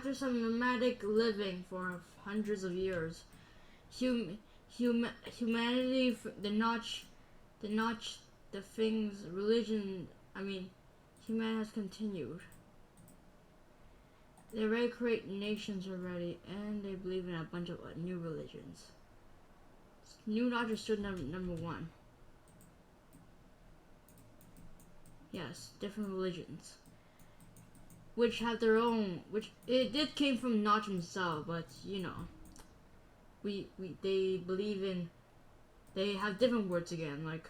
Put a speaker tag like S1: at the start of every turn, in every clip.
S1: after some nomadic living for hundreds of years, humanity, the things, religion, humanity has continued. They're ready to create nations already, and they believe in a bunch of new religions. New Notch is still number one. Yes, different religions, which have their own. Which it did came from Notch himself, but you know, they believe in. They have different words again, like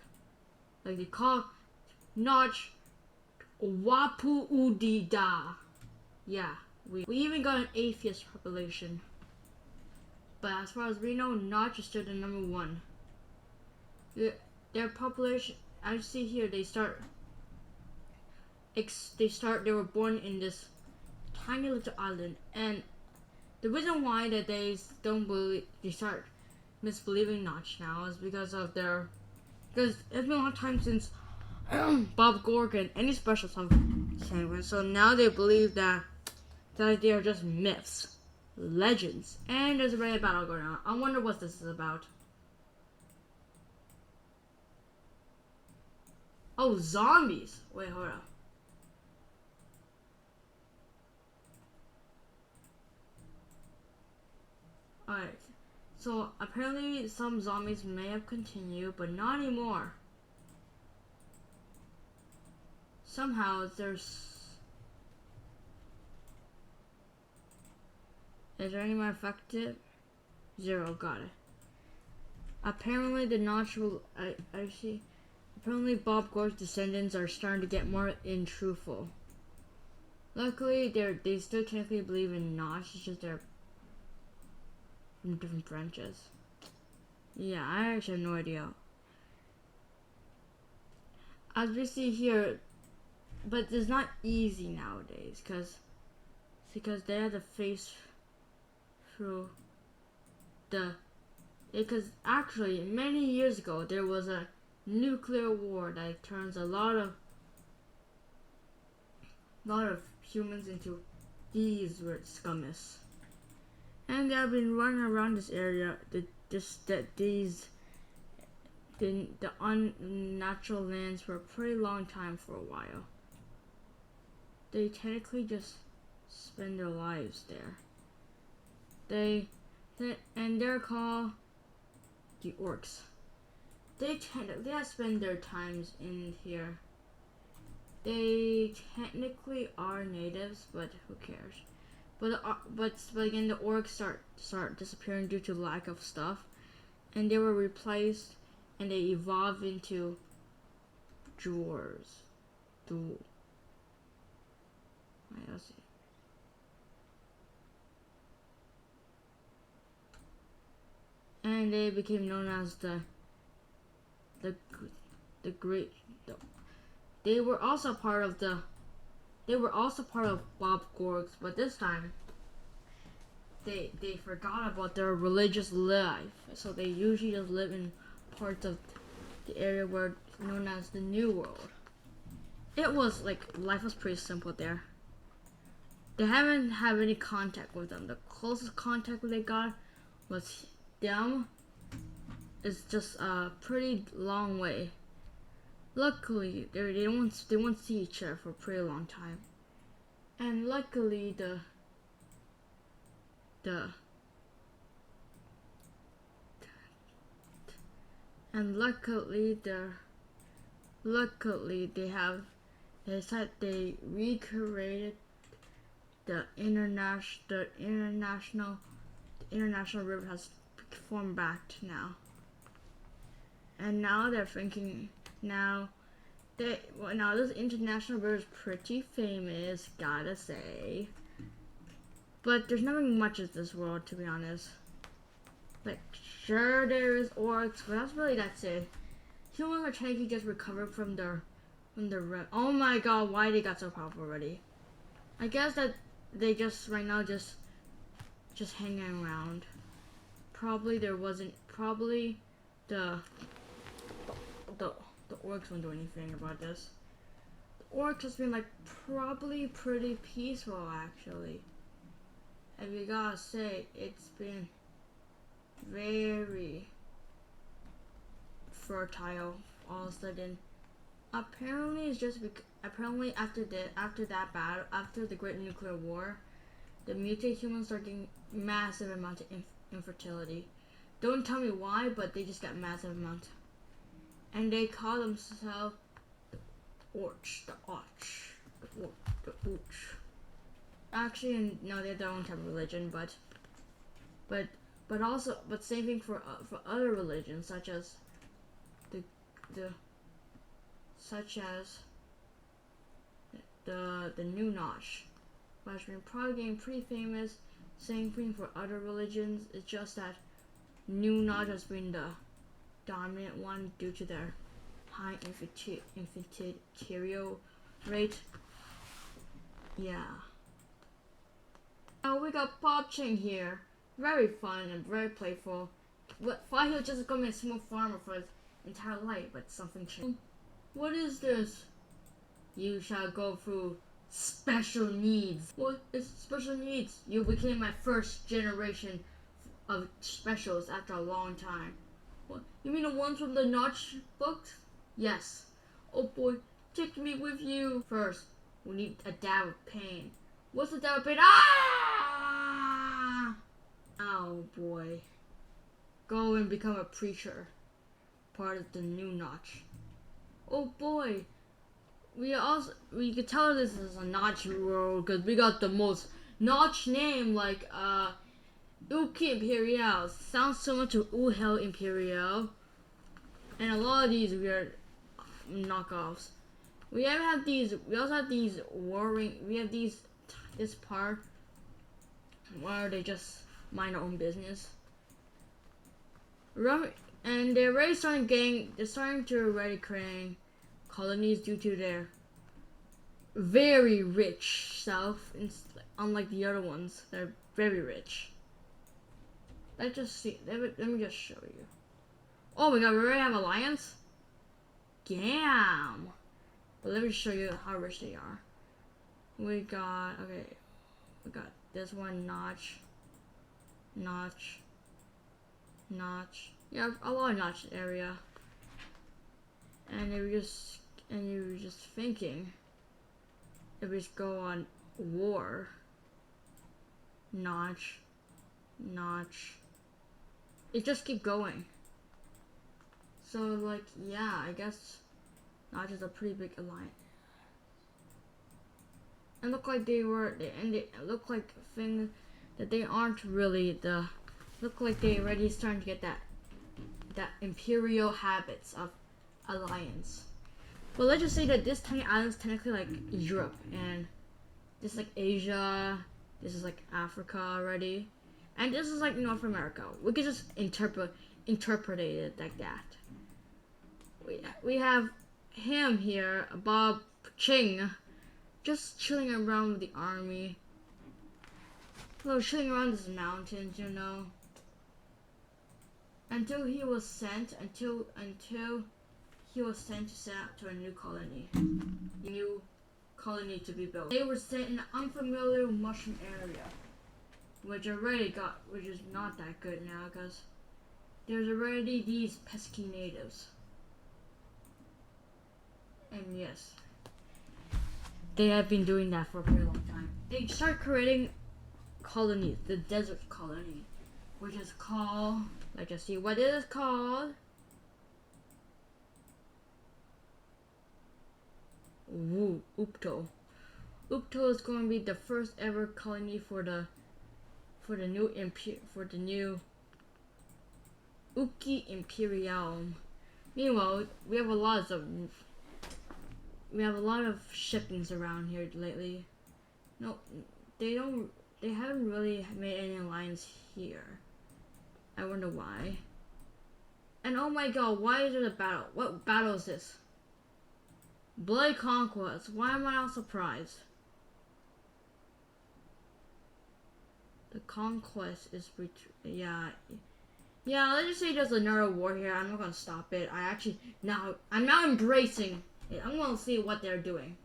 S1: they call Notch Wapu Udida. Yeah, we even got an atheist population. But as far as we know, Notch is still the number one. Their population, as you see here, they were born in this tiny little island, and the reason why that they start misbelieving Notch now is because it's been a long time since Bob Gorgon, any special song, so now they believe that they are just myths, legends, and there's already a battle going on. I wonder what this is about. Oh, zombies! Wait, hold on. Alright, so apparently some zombies may have continued, but not anymore. Somehow there's... Is there any more affected? 0, got it. Apparently the Notch will... I see. Apparently Bob Gore's descendants are starting to get more untruthful. Luckily, they still technically believe in Notch, it's just they're from different branches. Yeah, I actually have no idea. As we see here, but it's not easy nowadays, because they had to face through because actually many years ago there was a nuclear war that turns a lot of humans into these weird scummies, and they have been running around this area. The unnatural lands for a pretty long time for a while. They technically just spend their lives there. And they're called the orcs. They spend their times in here. They technically are natives, but who cares? But again, the orcs start disappearing due to lack of stuff, and they were replaced, and they evolved into dwarves. Let's see. And they became known as the great. They were also part of Bob Gorg's, but this time they forgot about their religious life, so they usually just live in parts of the area where known as the New World. It was like life was pretty simple there. They haven't had any contact with them. The closest contact they got was them. It's just a pretty long way. Luckily, they won't see each other for a pretty long time. And luckily, they recreated the international river has formed back now. And now they're thinking, now this international river is pretty famous, gotta say. But there's nothing much of this world, to be honest. Like, sure there's orcs, but that's it. Humans are technically just recovered from the oh my god, why they got so powerful already? I guess that they just right now just hanging around. Probably the orcs won't do anything about this. The orcs has been like probably pretty peaceful actually. if you gotta say, it's been very fertile all of a sudden. Apparently, it's just apparently after that battle, after the Great Nuclear War, the mutate humans are getting massive amount of infertility. Don't tell me why, but they just got massive amount, and they call themselves the Orch, the Orch, the Orch. Actually, no, they don't have religion, but same thing for other religions, such as the New Notch, which has been probably getting pretty famous. Same thing for other religions. It's just that New Notch has been the dominant one due to their high infertility rate. Yeah. Now we got Bob Ching here. Very fun and very playful. But thought he was just gonna be a small farmer for his entire life, but something changed. What is this? You shall go through special needs. What is special needs? You became my first generation of specials after a long time. What? You mean the ones from the Notch books? Yes. Oh boy, take me with you. First, we need a dab of pain. What's the dab of pain? Ah! Oh boy. Go and become a preacher. Part of the New Notch. Oh boy. We could tell this is a Notch world because we got the most Notch name, like Uki Imperial. Sounds similar to Uhel Imperial. And a lot of these weird knockoffs. We also have these warring, this part where they just mind their own business. And they're already starting to already create colonies due to their very rich south, unlike the other ones. They're very rich. Let me just show you. Oh my god, we already have alliance? Damn! But let me show you how rich they are. We got this one, Notch. Yeah, a lot of Notch area. And you were just thinking, if we just go on war, Notch, it just keep going. So like, yeah, I guess Notch is a pretty big alliance. And look like they look like things that they aren't really look like they already starting to get that imperial habits of alliance. But let's just say that this tiny island is technically like Europe, and this is like Asia, this is like Africa already, and this is like North America. We could just interpret it like that. We have him here, Bob Ching, just chilling around with the army. Well, chilling around these mountains, you know. Until he was sent to set out to a new colony to be built. They were sent in an unfamiliar mushroom area, which is not that good now because there's already these pesky natives. And yes, they have been doing that for a very long time. They start creating colonies, the desert colony, which is called, let's just see what it is called. Woo, Upto. Upto is going to be the first ever colony for the new Uki Imperial. Meanwhile, we have a lot of shippings around here lately. No, they haven't really made any alliance here. I wonder why. And oh my god, why is there a battle? What battle is this? Bloody Conquest. Why am I not surprised? The conquest is yeah, let's just say there's another war here. I'm not gonna stop it. I'm now embracing it. I'm gonna see what they're doing.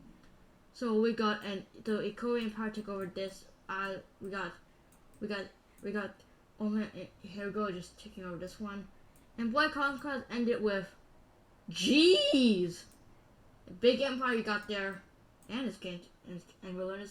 S1: So we got the Ikoria Empire took over this. We got We got Omen. Here we go, just taking over this one. And boy, Conquest ended with, jeez, a big empire you got there, and it's gained, and we'll learn this.